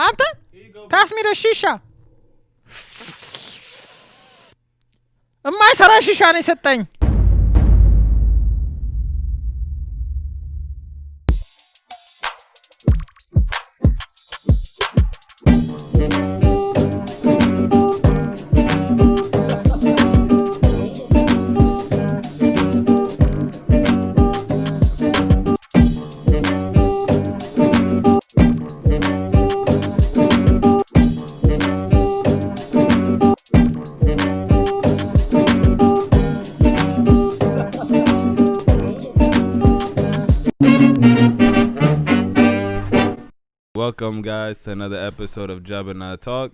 Ante, pass me the shisha. Mais sarà shisha nesse tem. Welcome, guys, to another episode of JebenaTalk.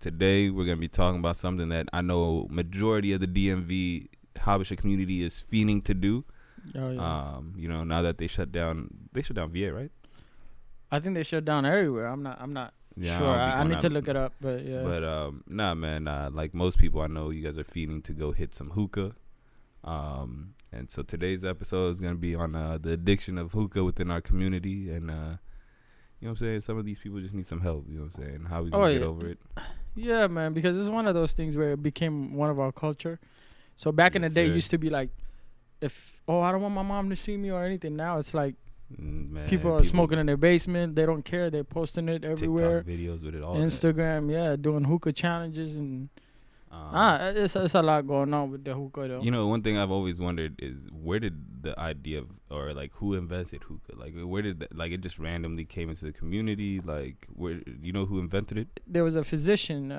Today, we're going to be talking about something that I know majority of the DMV Habesha community is fiending to do. Oh, yeah. Now that they shut down VA, right? I think they shut down everywhere. I'm not Yeah, sure. I need to look it up, but yeah. But nah, man. Like most people I know, you guys are fiending to go hit some hookah. And so today's episode is going to be on the addiction of hookah within our community, and you know what I'm saying? Some of these people just need some help, you know what I'm saying? How we gonna get over it? Yeah, man, because it's one of those things where it became one of our culture. So back in the day, it used to be like, I don't want my mom to see me or anything. Now it's like, people are smoking in their basement. They don't care. They're posting it everywhere. TikTok videos with it all. Instagram, doing hookah challenges and it's a lot going on with the hookah though. You know, one thing I've always wondered is where did the idea of, or like who invented hookah? Like where did it just randomly came into the community? Like where, you know who invented it? There was a physician.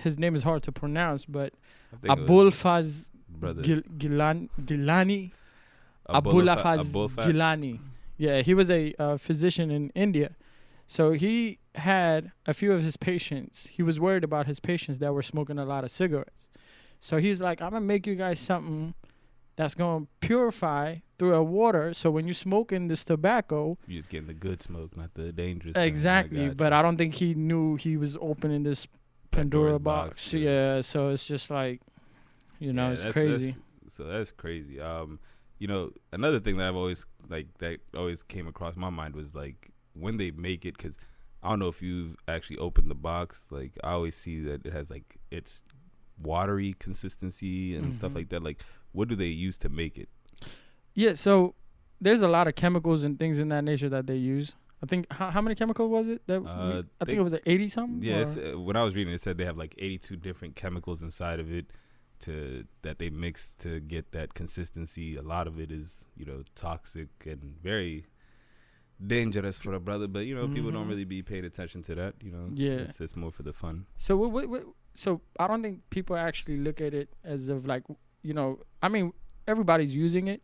His name is hard to pronounce, but Abulfaz Gilani. Abulfaz Gilani. Yeah, he was a physician in India. So he had a few of his patients. He was worried about his patients that were smoking a lot of cigarettes. So he's like, I'm going to make you guys something that's going to purify through a water. So when you're smoking this tobacco, you're just getting the good smoke, not the dangerous. Exactly. But I don't think he knew he was opening this Pandora box. Yeah. So it's just like, it's crazy. That's crazy. Another thing that I've always that always came across my mind was like, when they make it, because I don't know if you've actually opened the box, like I always see that it has like it's watery consistency and stuff like that. Like, what do they use to make it? Yeah, so there's a lot of chemicals and things in that nature that they use. I think how many chemicals was it? I think it was 80 something. Yeah, when I was reading it said they have like 82 different chemicals inside of it that they mix to get that consistency. A lot of it is toxic and very dangerous for a brother, but people don't really be paying attention to that. Yeah, it's more for the fun. So what so I don't think people actually look at it as of like, I mean, everybody's using it,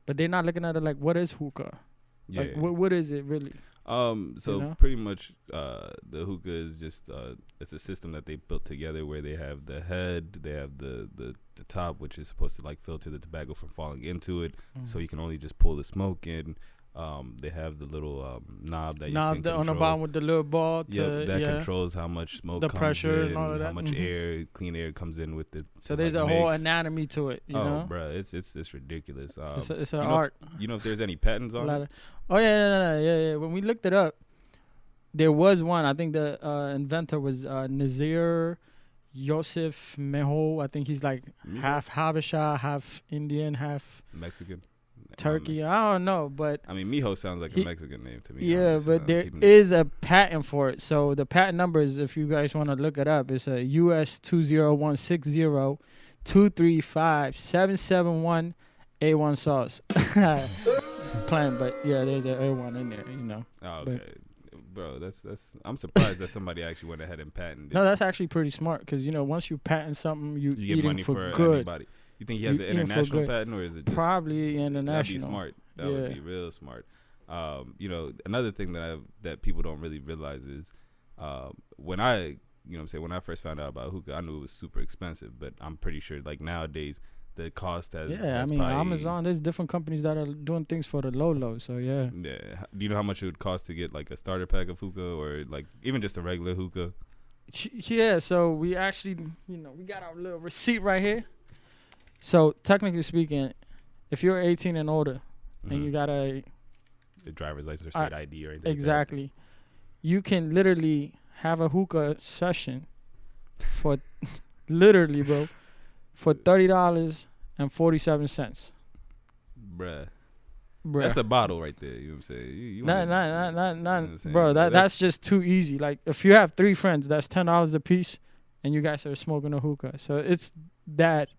but they're not looking at it like, what is hookah? Yeah, like what is it really? Pretty much the hookah is just it's a system that they built together where they have the head, they have the top, which is supposed to like filter the tobacco from falling into it, so you can only just pull the smoke in. They have the little knob that you can control on the bottom with the little ball. Controls how much smoke, the comes pressure, in, and all of that. How much clean air comes in with it. So there's a whole anatomy to it. You know, bro, it's ridiculous. It's an art. You know if there's any patents on it? Yeah. When we looked it up, there was one. I think the inventor was Nazir Yosef Meho. I think he's like half Habesha, half Indian, half Mexican. Turkey, I don't know, but I mean, Mijo sounds like a Mexican name to me. Yeah, but there is a patent for it. So the patent number is, if you guys want to look it up, it's a US 20160235771 A1 sauce. Playing, but yeah, there's an A1 in there, Oh, okay. Bro, that's I'm surprised that somebody actually went ahead and patented it. No, that's actually pretty smart because once you patent something, you get money for good. Anybody. You think he has an international patent, or is it just probably international? That'd be smart. That would be real smart. Another thing that people don't really realize is when I first found out about hookah, I knew it was super expensive, but I'm pretty sure like nowadays the cost has Amazon, there's different companies that are doing things for the low, so yeah. Do you know how much it would cost to get like a starter pack of hookah, or like even just a regular hookah? Yeah, so we actually we got our little receipt right here. So technically speaking, if you're 18 and older and you got a driver's license or state ID or anything, exactly, you can literally have a hookah session for literally, bro, for $30.47. Bruh. That's a bottle right there. You know what I'm saying? You Nah, you know what I'm saying? bro. That's just too easy. Like if you have 3 friends, that's $10 a piece, and you guys are smoking a hookah. So it's that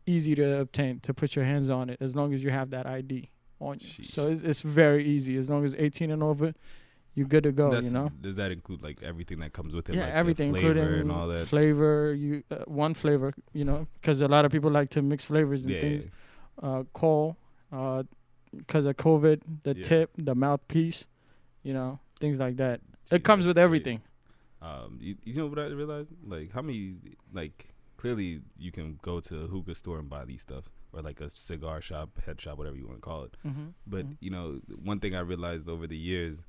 easy to obtain, to put your hands on it, as long as you have that ID on you. Sheesh. So it's very easy. As long as 18 and over, you're good to go. You know. Does that include like everything that comes with it? Yeah, like everything, the flavor including and all that. flavor. One flavor, you know, because a lot of people like to mix flavors and things. Coal, because of COVID, the tip, the mouthpiece, you know, things like that. It comes with everything. You know what I realized? Like how many, like clearly you can go to a hookah store and buy these stuff, or like a cigar shop, head shop, whatever you want to call it. Mm-hmm. But you know, one thing I realized over the years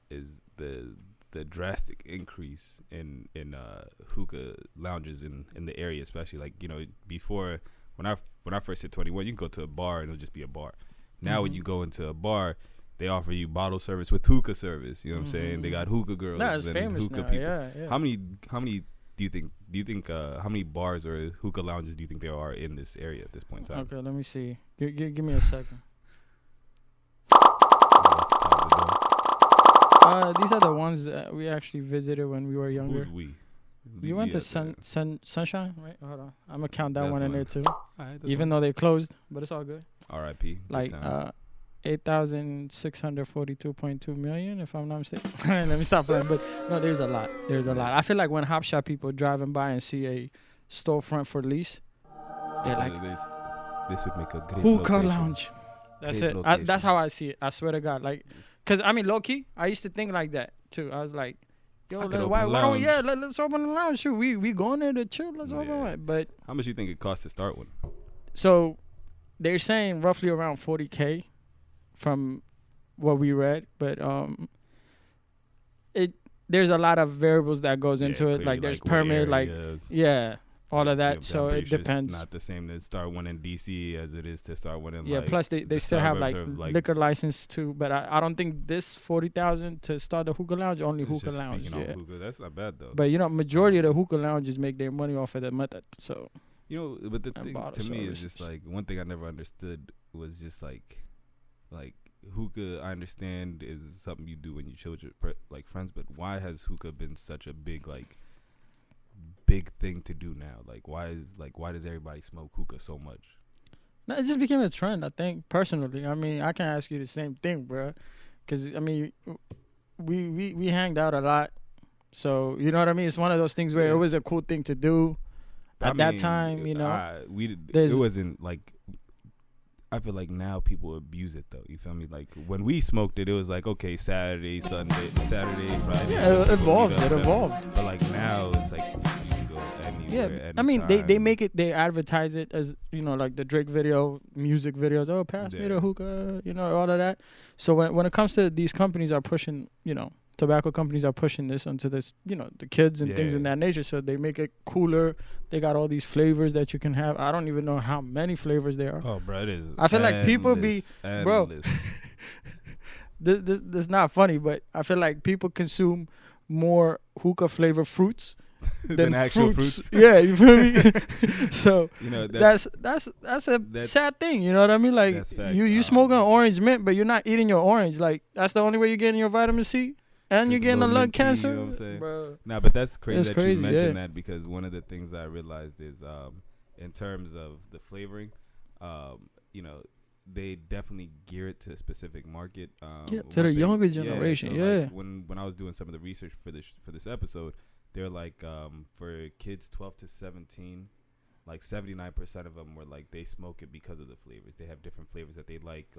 is the drastic increase in hookah lounges in the area, especially like, you know, before when I first hit 21, you can go to a bar and it'll just be a bar. Now when you go into a bar, they offer you bottle service with hookah service. You know what I'm saying? They got hookah girls it's and famous hookah now. people. Yeah. How many do you think how many bars or hookah lounges do you think there are in this area at this point in time? Okay, let me see. Give me a second. These are the ones that we actually visited when we were younger. Who's we? You went to Sunshine, right? Hold on, I'm gonna count that one in there too. Right, even though they closed, but it's all good. R.I.P. Like 8,642.2 million, if I'm not mistaken. Let me stop playing. But no, there's a lot. There's a lot. I feel like when Hop Shop people driving by and see a storefront for lease, they're like, this would make a great hookah location. lounge. That's Great it. location. That's how I see it. I swear to God. Like, cause I mean, low key, I used to think like that too. I was like, yo, why don't we, let's open the lounge. Shoot, we going there to chill. Let's open it. But how much do you think it costs to start one? So they're saying roughly around 40K from what we read, but there's a lot of variables that goes into it. Like there's permit, all of that. So it depends. It's not the same to start one in DC as it is to start one in plus they still have like liquor license too. But I don't think this 40,000 to start the hookah lounge, only hookah lounge. Hookah, that's not bad though. But you know, majority of the hookah lounges make their money off of the method. So you know, but the thing to me is just like one thing I never understood was just like hookah. I understand is something you do when you chill with your like friends, but why has hookah been such a big thing to do now? Why does everybody smoke hookah so much? No, it just became a trend, I think, personally. I mean, I can ask you the same thing, bro, because I mean, we hanged out a lot, so you know what I mean. It's one of those things where it was a cool thing to do at that time, you know. It wasn't like. I feel like now people abuse it though. You feel me? Like when we smoked it, it was like okay, Saturday, Friday. Yeah, it evolved. But like now, it's like you can go anywhere. Yeah, I mean they make it. They advertise it as, you know, like the Drake video, music videos. Oh, pass me the hookah, you know, all of that. So when it comes to these companies are pushing, you know, tobacco companies are pushing this onto this, you know, the kids and things in that nature. So they make it cooler. They got all these flavors that you can have. I don't even know how many flavors there are. Oh, bro, it is. I feel like people be, bro. this is not funny, but I feel like people consume more hookah flavor fruits than actual fruits. Yeah, you feel me? So you know, that's a sad thing. You know what I mean? Like you smoking orange mint, but you're not eating your orange. Like that's the only way you're getting your vitamin C. And you're getting a lung cancer. You know what I'm saying? Bro. Nah, but that's crazy you mentioned that, because one of the things I realized is in terms of the flavoring, you know, they definitely gear it to a specific market. To the younger generation. Like when I was doing some of the research for this episode, they're like for kids 12 to 17, like 79% of them were like they smoke it because of the flavors. They have different flavors that they like.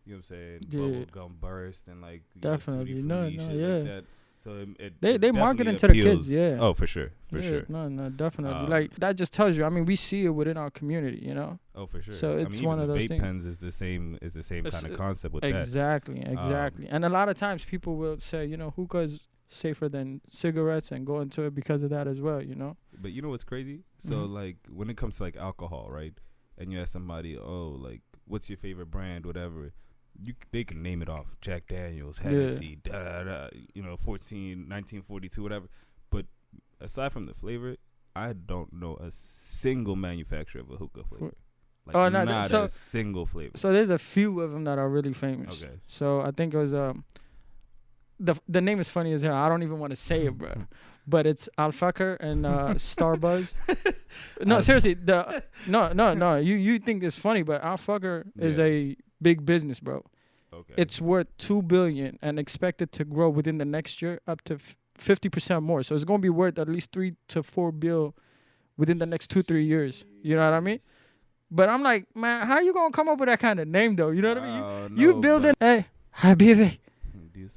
You know what I'm saying? Bubble gum burst and like definitely like that. So they market it to the kids, Oh, for sure. No, definitely. Like that just tells you. I mean, we see it within our community, you know. Oh, for sure. So it's one of those vape things. Pens is the same kind of concept with exactly. And a lot of times people will say, you know, hookah is safer than cigarettes and go into it because of that as well, you know. But you know what's crazy? So like when it comes to like alcohol, right? And you ask somebody, oh, like what's your favorite brand, whatever. they can name it off. Jack Daniels, Hennessy, 1942, whatever. But aside from the flavor, I don't know a single manufacturer of a hookah flavor. Like not a single flavor. So there's a few of them that are really famous. Okay. So I think it was the name is funny as hell. I don't even want to say it, bro. But it's Alfakar and Starbuzz. No, seriously. No. You think it's funny, but Alfakar is a big business, bro. Okay. It's worth $2 billion and expected to grow within the next year up to 50% more. So it's gonna be worth at least $3 to $4 billion within the next 2-3 years. You know what I mean? But I'm like, man, how you gonna come up with that kind of name though? You know what I mean? You building, hey, Habibi.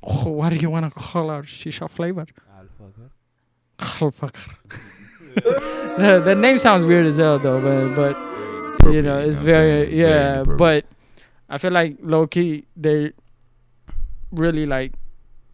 Oh, what do you wanna call our shisha flavor? Alfakar. The name sounds weird as hell though, man. But you know, it's very but I feel like low key they really like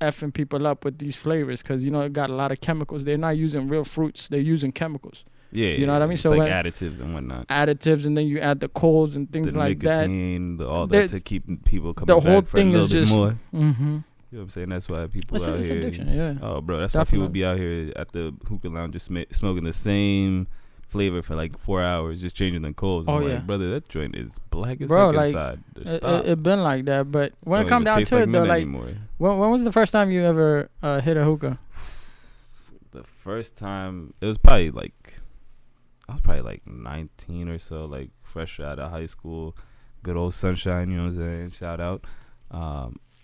effing people up with these flavors because you know it got a lot of chemicals. They're not using real fruits; they're using chemicals. Yeah, you know what I mean. It's so like additives and whatnot. Additives, and then you add the coals and things like nicotine, that. All that to keep people coming the whole back for a little bit more. Mm-hmm. You know what I'm saying? That's why people out it's here. Addiction, yeah. Oh, bro, that's Definitely. why people be out here at the hookah lounge just smoking the same flavor for like 4 hours, just changing the coals. I'm like, brother, that joint is black as heck inside. It been like that, but when it come down to it, though, like, when was the first time you ever hit a hookah? The first time, it was probably like, I was probably like 19 or so, like fresh out of high school. Good old Sunshine, you know what I'm saying? Shout out.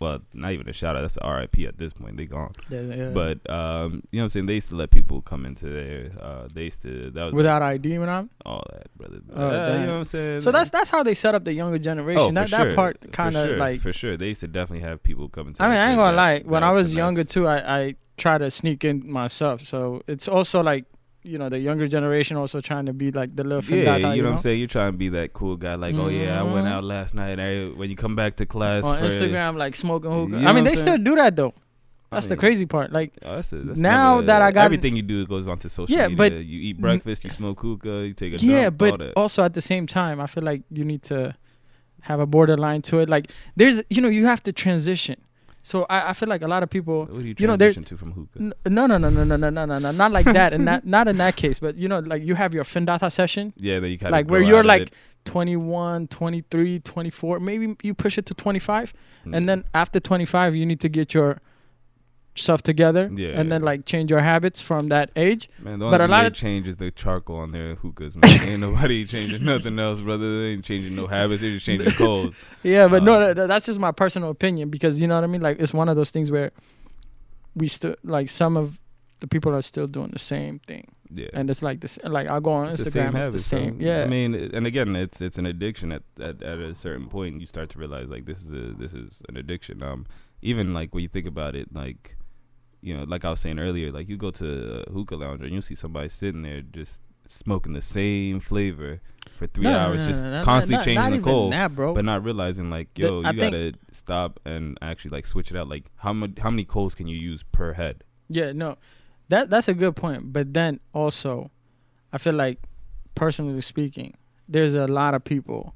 Well, not even a shout out. That's the RIP at this point. They gone. Yeah. But you know what I'm saying? They used to let people come into there. They used to without ID, man. All that, brother. You know what I'm saying? So that's how they set up the younger generation. That part kind of like for sure. They used to definitely have people come into. I mean, I ain't gonna lie. When I was younger too, I try to sneak in myself. So it's also like, you know, the younger generation also trying to be like the little findata, you know what I'm saying? You're trying to be that cool guy, like, oh yeah, I went out last night. When you come back to class on Instagram, like smoking hookah. You know I mean, they still do that though. That's the crazy part. Like that's now that I got everything you do goes onto social media. But you eat breakfast, you smoke hookah, you take a dump, but all that. Also at the same time, I feel like you need to have a borderline to it. Like there's, you know, you have to transition. So I feel like a lot of people, what do you transition to from hookah? No, not like that, and not in that case. But you know, like you have your findata session. Yeah, then you kind of like where you're like 21, 23, 24. Maybe you push it to 25, and then after 25, you need to get your stuff together, and then like change your habits from that age. Man, the only thing they change is the charcoal on their hookahs, man. Ain't nobody changing nothing else, brother. They ain't changing no habits. They just changing coals. Yeah, but no, that's just my personal opinion because you know what I mean. Like it's one of those things where we still like some of the people are still doing the same thing. Yeah, and it's like this. Like I'll go on Instagram, it's the same. Yeah, I mean, and again, it's an addiction. At a certain point, you start to realize like this is an addiction. Even like when you think about it, like. You know, like I was saying earlier, like you go to a hookah lounge and you see somebody sitting there just smoking the same flavor for 3 hours, just constantly changing the coal, but not realizing like, yo, you gotta stop and actually like switch it out. Like how many coals can you use per head? Yeah, no, that's a good point. But then also, I feel like, personally speaking, there's a lot of people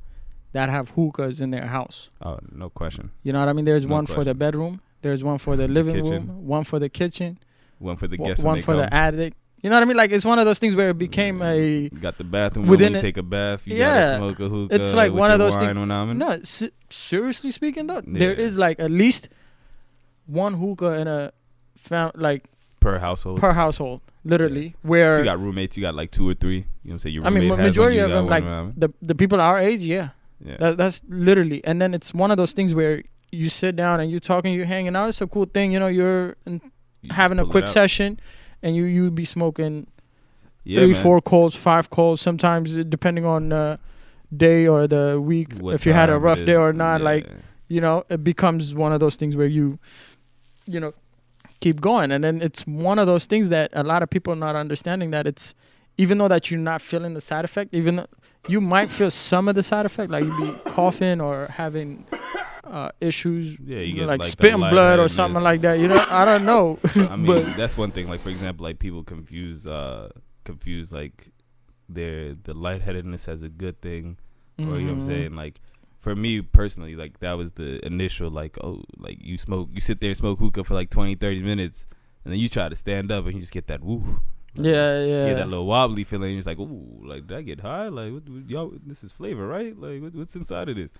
that have hookahs in their house. Oh, no question. You know what I mean? There's one for the bedroom. There's one for the living room, one for the kitchen, one for the guests, one for the attic. You know what I mean? Like it's one of those things where it became you got the bathroom when you take a bath. You gotta smoke a hookah. It's like one of those things. No, seriously speaking though, there is like at least one hookah in a like per household. Literally, where if you got roommates, you got like 2 or 3. You know what I'm saying? Your I mean, majority of them, like the people our age, that's literally. And then it's one of those things where you sit down and you're talking, you're hanging out. It's a cool thing, you know. You're having a quick session, and you be smoking 3, 4 coals, 5 coals, sometimes depending on the day or the week. If you had a rough day or not, like you know, it becomes one of those things where you know, keep going. And then it's one of those things that a lot of people are not understanding, that it's even though that you're not feeling the side effect, even though you might feel some of the side effect, like you be coughing or having issues, you get like spitting blood or something like that. You know, I don't know. I mean, but that's one thing. Like for example, like people confuse like the lightheadedness as a good thing, or you know what I'm saying. Like for me personally, like that was the initial like, oh, like you sit there and smoke hookah for like 20-30 minutes, and then you try to stand up and you just get that woo. Like, yeah, that little wobbly feeling. You're just like, ooh, like did I get high? Like, y'all, this is flavor, right? Like, what's inside of this?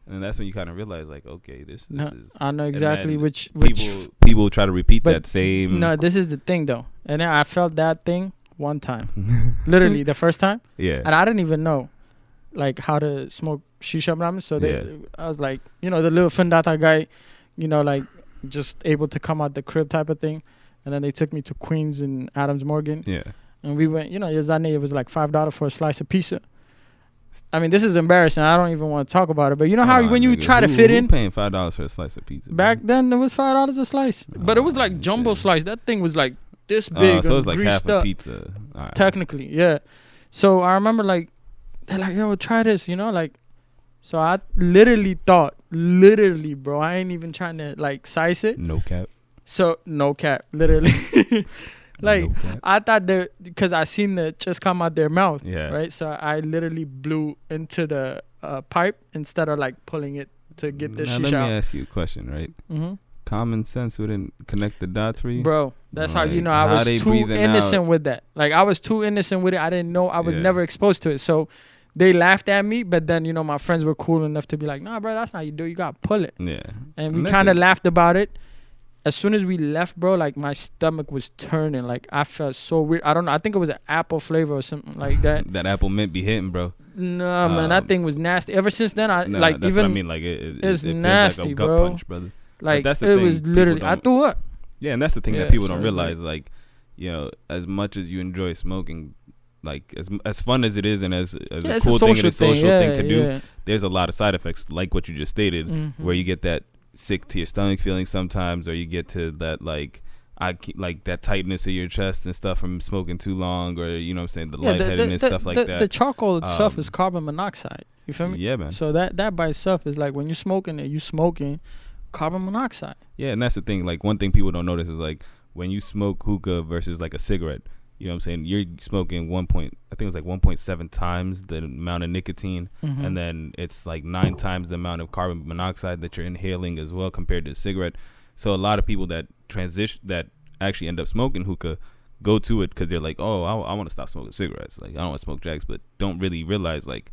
And that's when you kind of realize, like, okay, this is. I know exactly which people try to repeat that same. No, this is the thing though, and I felt that thing one time, literally the first time. Yeah. And I didn't even know, like, how to smoke shisha ramen. So I was like, the little fundata guy, like just able to come out the crib type of thing. And then they took me to Queens and Adams Morgan. Yeah. And we went, it was like $5 for a slice of pizza. I mean, this is embarrassing. I don't even want to talk about it. But you know how when you try to fit in? Paying $5 for a slice of pizza? Back then, it was $5 a slice. But it was like jumbo slice. That thing was like this big. So it was like half a pizza. Right. Technically, yeah. So I remember like, they're like, yo, try this, like. So I literally thought, bro, I ain't even trying to like size it. No cap. So no cap, literally. Like no cap. I thought because I seen the just come out their mouth. Yeah. Right. So I literally blew into the pipe instead of like pulling it to get the shisha. Let me ask you a question, right? Mm-hmm. Common sense wouldn't connect the dots for you, bro. That's how I was too innocent with that. Like I was too innocent with it. I didn't know. I was never exposed to it. So they laughed at me, but then my friends were cool enough to be like, "Nah, bro, that's not how you do. You gotta pull it." Yeah. And we kind of laughed about it. As soon as we left, bro, like my stomach was turning. Like I felt so weird. I don't know. I think it was an apple flavor or something like that. That apple mint be hitting, bro. No, man, that thing was nasty. Ever since then, that's what I mean. Like it's nasty, like a gut bro. punch, brother. Like that's the thing. Was literally, I threw up. Yeah, and that's the thing that people don't realize. Like, as much as you enjoy smoking, like as fun as it is, and as a cool thing and a social thing to do, there's a lot of side effects, like what you just stated, where you get that sick to your stomach feeling sometimes, or you get to that like that tightness of your chest and stuff from smoking too long, or what I'm saying, the lightheadedness, stuff like that. The charcoal itself is carbon monoxide. You feel me? Yeah, man. So that by itself is like when you're smoking carbon monoxide. Yeah, and that's the thing. Like one thing people don't notice is like when you smoke hookah versus like a cigarette. You know what I'm saying? You're smoking 1.7 times the amount of nicotine, and then it's like 9 times the amount of carbon monoxide that you're inhaling as well compared to a cigarette. So a lot of people that actually end up smoking hookah go to it because they're like, oh, I want to stop smoking cigarettes. Like I don't want to smoke jacks, but don't really realize like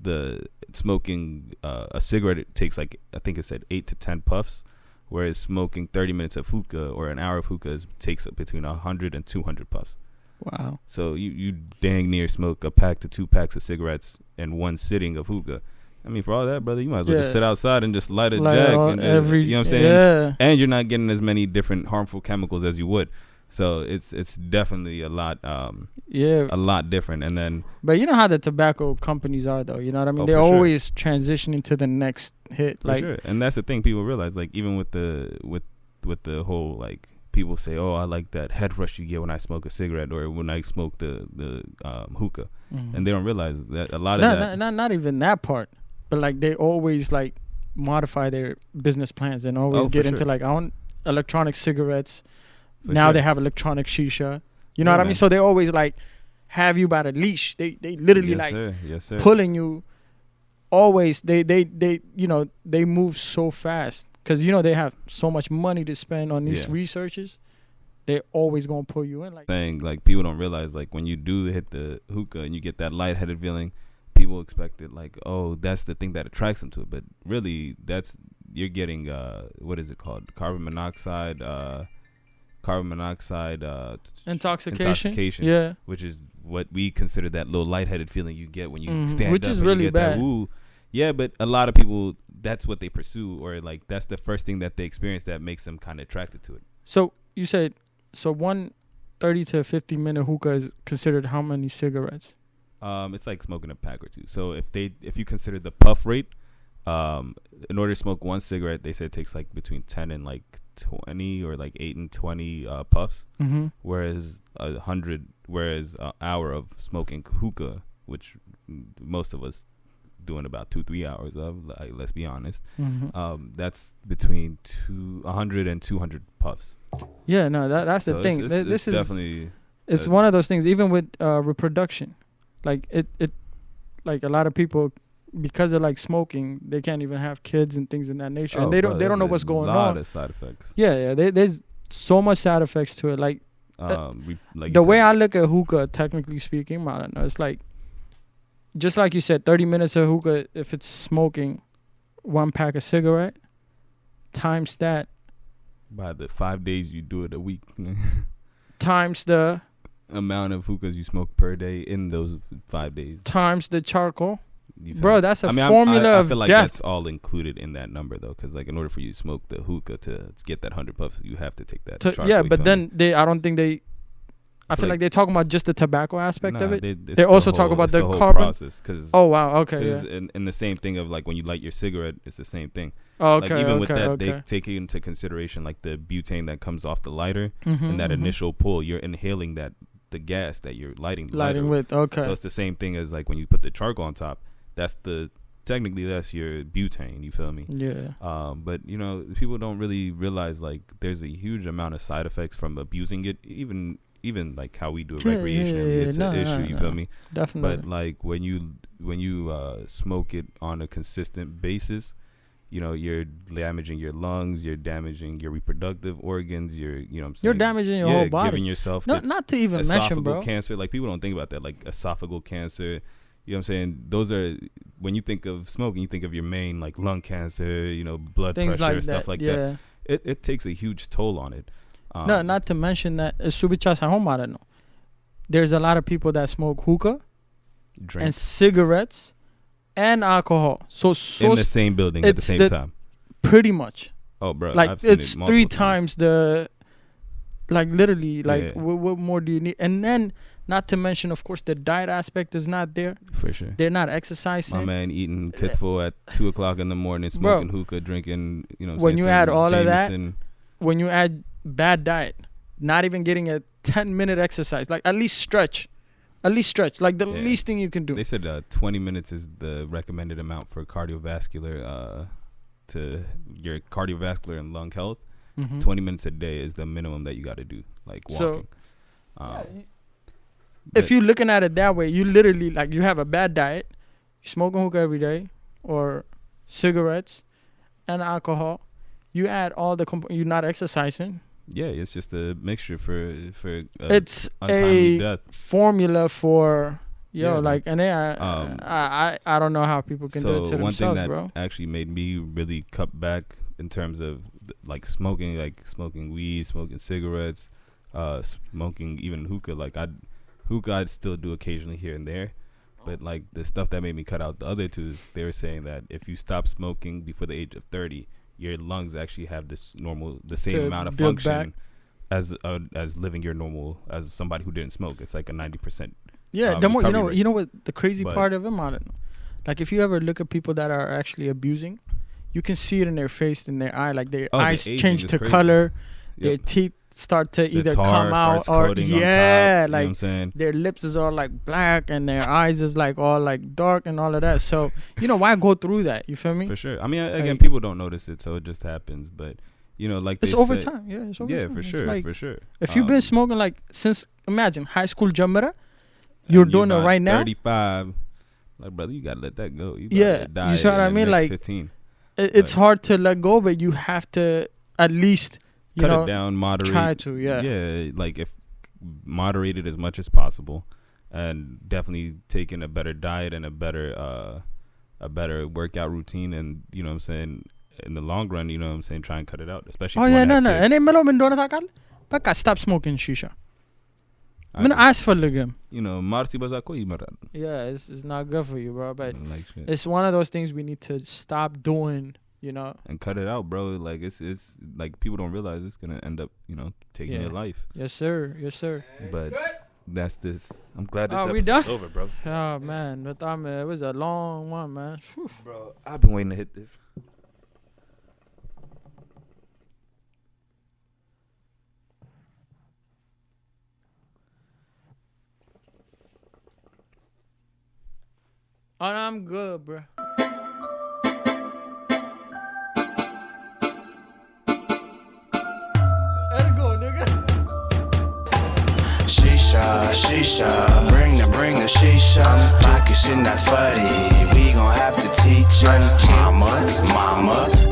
the smoking a cigarette, it takes like, I think it said 8 to 10 puffs, whereas smoking 30 minutes of hookah or an hour of hookah takes between 100 and 200 puffs. Wow. So you dang near smoke a pack to 2 packs of cigarettes in one sitting of hookah. I mean, for all that, brother, you might as well just sit outside and just light a jack. And just, you know what I'm saying? Yeah. And you're not getting as many different harmful chemicals as you would. So it's definitely a lot different. And then, but you know how the tobacco companies are, though. You know what I mean? They're always transitioning to the next hit. For sure. And that's the thing people realize. Like even with the whole like, people say, oh, I like that head rush you get when I smoke a cigarette or when I smoke the hookah, and they don't realize that a lot of that. Not even that part, but like they always like modify their business plans and always get into like I want electronic cigarettes. Now they have electronic shisha. You know what I mean? So they always like have you by the leash. They literally yes, sir. Pulling you. Always they they move so fast. Because, they have so much money to spend on these researches. They're always going to pull you in. Like people don't realize, like, when you do hit the hookah and you get that lightheaded feeling, people expect it like, oh, that's the thing that attracts them to it. But really, you're getting, what is it called? Carbon monoxide intoxication. Yeah. Which is what we consider that little lightheaded feeling you get when you stand which up. Which is and really you get bad. That, ooh. Yeah, but a lot of people, that's what they pursue, or like that's the first thing that they experience that makes them kind of attracted to it. So you said, one 30 to 50 minute hookah is considered how many cigarettes? It's like smoking a pack or two. So if you consider the puff rate, in order to smoke one cigarette, they said it takes like between 10 and like 20 or like 8 and 20 puffs. Mm-hmm. Whereas an hour of smoking hookah, which most of us doing about 2-3 hours of, like, let's be honest, that's between 100 and 200 puffs. Yeah, no, that's the thing. This is definitely, it's one of those things. Even with reproduction, like it like a lot of people because of like smoking, they can't even have kids and things in that nature. And they don't know what's going on. A lot of side effects. Yeah. There's so much side effects to it. Like, the way I look at hookah, technically speaking, I don't know. It's like, just like you said, 30 minutes of hookah, if it's smoking 1 pack of cigarette, times that. By the 5 days you do it a week. Times the amount of hookahs you smoke per day in those 5 days. Times the charcoal. Bro, that's a formula of I feel like death. that's all included in that number, though, because like in order for you to smoke the hookah to get that 100 puffs, you have to take that. Charcoal, yeah, but then I don't think they. I feel like they're talking about just the tobacco aspect of it. They also talk about the carbon process. Oh wow, okay. Yeah. And the same thing of like when you light your cigarette, it's the same thing. Oh, okay. Like even with that, they take into consideration like the butane that comes off the lighter, and that initial pull, you're inhaling the gas that you're lighting with. Okay. So it's the same thing as like when you put the charcoal on top. Technically that's your butane, you feel me? Yeah. But you know, people don't really realize like there's a huge amount of side effects from abusing it, even like how we do it recreationally. It's an issue, you feel me? Definitely. But like when you smoke it on a consistent basis, you know, you're damaging your lungs, you're damaging your reproductive organs, you're damaging your whole body, giving yourself not to even mention, bro, cancer. Like people don't think about that, like esophageal cancer. You know what I'm saying? Those are, when you think of smoking, you think of your main like lung cancer, you know, blood things pressure, like stuff like that. It takes a huge toll on it. No, not to mention that there's a lot of people that smoke hookah, and cigarettes, and alcohol. So in the same building at the same time. Pretty much. Oh, bro, like I've seen it's it 3 times the. Like literally, like what more do you need? And then, not to mention, of course, the diet aspect is not there. For sure. They're not exercising. My man eating kitfo at 2:00 in the morning, smoking hookah, drinking. You know, when you add all of that, when you add bad diet, not even getting a 10-minute exercise, like at least stretch, like the least thing you can do. They said 20 minutes is the recommended amount for cardiovascular, to your cardiovascular and lung health. 20 minutes a day is the minimum that you got to do, like walking. So, if you're looking at it that way, you literally, like, you have a bad diet, you smoking hookah every day, or cigarettes and alcohol. You add all the you're not exercising. Yeah, it's just a mixture for it's untimely a death. Formula for and I don't know how people can do it to themselves, bro. So one thing that actually made me really cut back in terms of like smoking weed, smoking cigarettes, smoking even hookah. I'd still do occasionally here and there, but like the stuff that made me cut out the other two is they were saying that if you stop smoking before the age of 30, your lungs actually have the same amount of function as living your normal as somebody who didn't smoke. It's like a 90%. Yeah, the more you know what the crazy part of them, I don't know. Like if you ever look at people that are actually abusing, you can see it in their face, in their eye, like their eyes change to color, their teeth start to either come out or like you know what I'm saying? Their lips is all like black and their eyes is like all like dark and all of that. So why go through that? You feel me? For sure. I mean, again, people don't notice it, so it just happens. But like it's over time. Yeah, it's over time. For sure, like, for sure. If you've been smoking like since imagine high school Jebena, you're doing it right now. 35, like brother, you gotta let that go. You see what I mean? Like 15. It's hard to let go, but you have to at least cut it down, moderate. Try to, like if moderate it as much as possible, and definitely taking a better diet and a better workout routine, and you know what I'm saying, in the long run, you know what I'm saying, try and cut it out, especially. Oh yeah, no. And then stop smoking shisha. I'm gonna ask for him. Marci bazako imaran. Yeah, it's not good for you, bro. But it's one of those things we need to stop doing. And cut it out, bro. Like it's like people don't realize it's gonna end up, taking your life. Yes, sir. But that's this. I'm glad this episode's over, bro. Oh man, but it was a long one, man. Whew. Bro, I've been waiting to hit this. Oh, no, I'm good, bro. Let's go, nigga. Shisha, bring the shisha. Pockets in that fuddy, we gon' have to teach ya. Mama,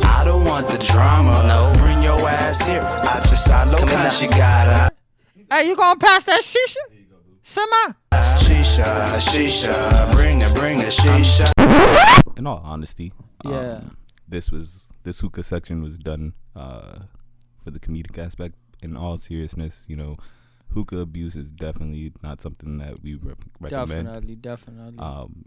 I don't want the drama. No, bring your ass here. I just saw low she got her. Hey, you gonna pass that shisha? Sama. Shisha, bring the shisha. In all honesty, yeah, this hookah section was done for the comedic aspect. In all seriousness, you know, hookah abuse is definitely not something that we recommend. Definitely.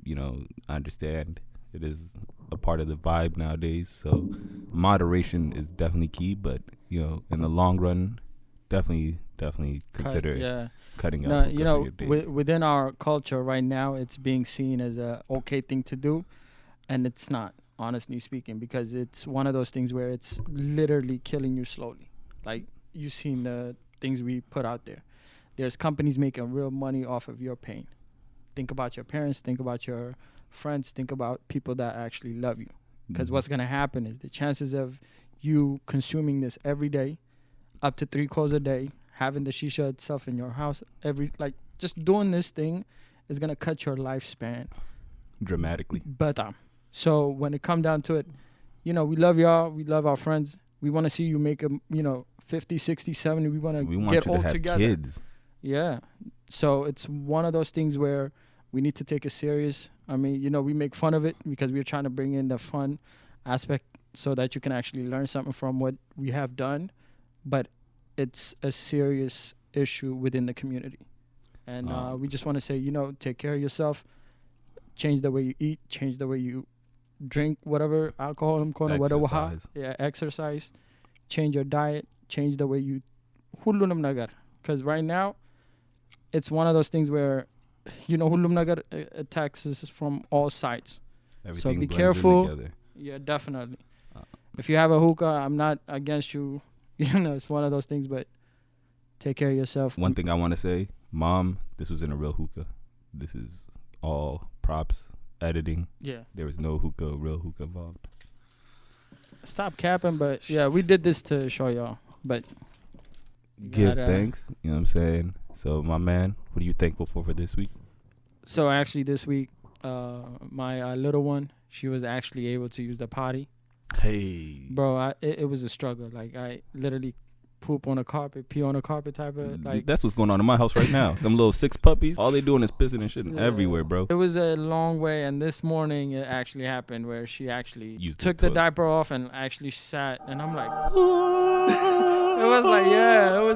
You know, I understand it is a part of the vibe nowadays, so moderation is definitely key. But you know, in the long run, definitely consider cutting out. You know, within our culture right now, it's being seen as a okay thing to do, and it's not, honestly speaking, because it's one of those things where it's literally killing you slowly. Like, you've seen the things we put out there. There's companies making real money off of your pain. Think about your parents, think about your friends, think about people that actually love you. Because what's going to happen is the chances of you consuming this every day, up to 3 calls a day, having the shisha itself in your house, just doing this thing is going to cut your lifespan dramatically. But so when it come down to it, you know, we love y'all, we love our friends. We want to see you make 50, 60, 70. We want to get all together. Kids. Yeah. So it's one of those things where we need to take it serious. I mean, you know, we make fun of it because we're trying to bring in the fun aspect so that you can actually learn something from what we have done. But it's a serious issue within the community. And we just want to say, you know, take care of yourself. Change the way you eat. Change the way you drink, whatever, alcohol, whatever. Yeah, exercise. Change your diet. Change the way you... Hullunam nagar. Because right now, it's one of those things where, you know, Hullum nagar attacks us from all sides. Everything so be careful. Yeah, definitely. If you have a hookah, I'm not against you. You know, it's one of those things, but take care of yourself. One thing I want to say, Mom, this was in a real hookah. This is all props, editing. Yeah. There was no real hookah involved. Stop capping, but yeah, we did this to show y'all. But give thanks, you know what I'm saying? So, my man, what are you thankful for this week? So, actually, this week, my little one, she was actually able to use the potty. Hey. Bro, it was a struggle. Like, I literally poop on a carpet, pee on a carpet type of, like. That's what's going on in my house right now. Them little 6 puppies, all they doing is pissing and shitting everywhere, bro. It was a long way, and this morning it actually happened where she actually took the diaper off and actually sat, and I'm like, it was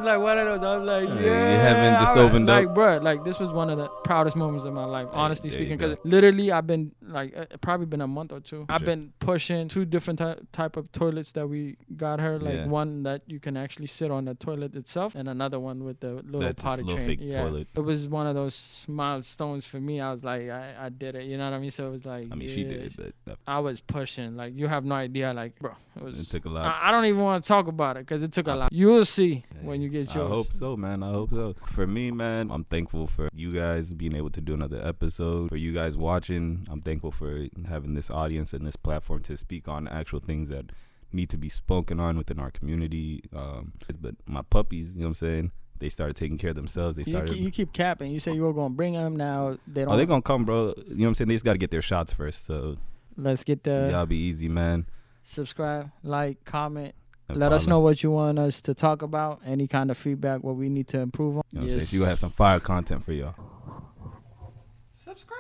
like one of those. I was like, yeah. You haven't just opened up. Like, bro, like, this was one of the proudest moments of my life, honestly speaking, because literally I've been, like, it probably been a month or two. I've been pushing 2 different type of toilets that we got her, like one that you can actually sit on the toilet itself, and another one with the little potty train. Fake toilet. It was one of those milestones for me. I was like, I did it. You know what I mean? So it was like, I mean, she did it, but I was pushing. Like, you have no idea. Like, bro, it took a lot. I don't even want to talk about it because it took a lot. You'll see when you get yours. I hope so, man. I hope so. For me, man, I'm thankful for you guys being able to do another episode. For you guys watching, I'm thankful for having this audience and this platform to speak on actual things that need to be spoken on within our community. But my puppies, you know what I'm saying, they started taking care of themselves. You keep capping. You said you were going to bring them. Now they don't. Oh, they're going to come, bro. You know what I'm saying? They just got to get their shots first. So let's get the... Y'all be easy, man. Subscribe, like, comment. Let us know what you want us to talk about. Any kind of feedback, what we need to improve on. You know what I'm saying? So you have some fire content for y'all. Subscribe.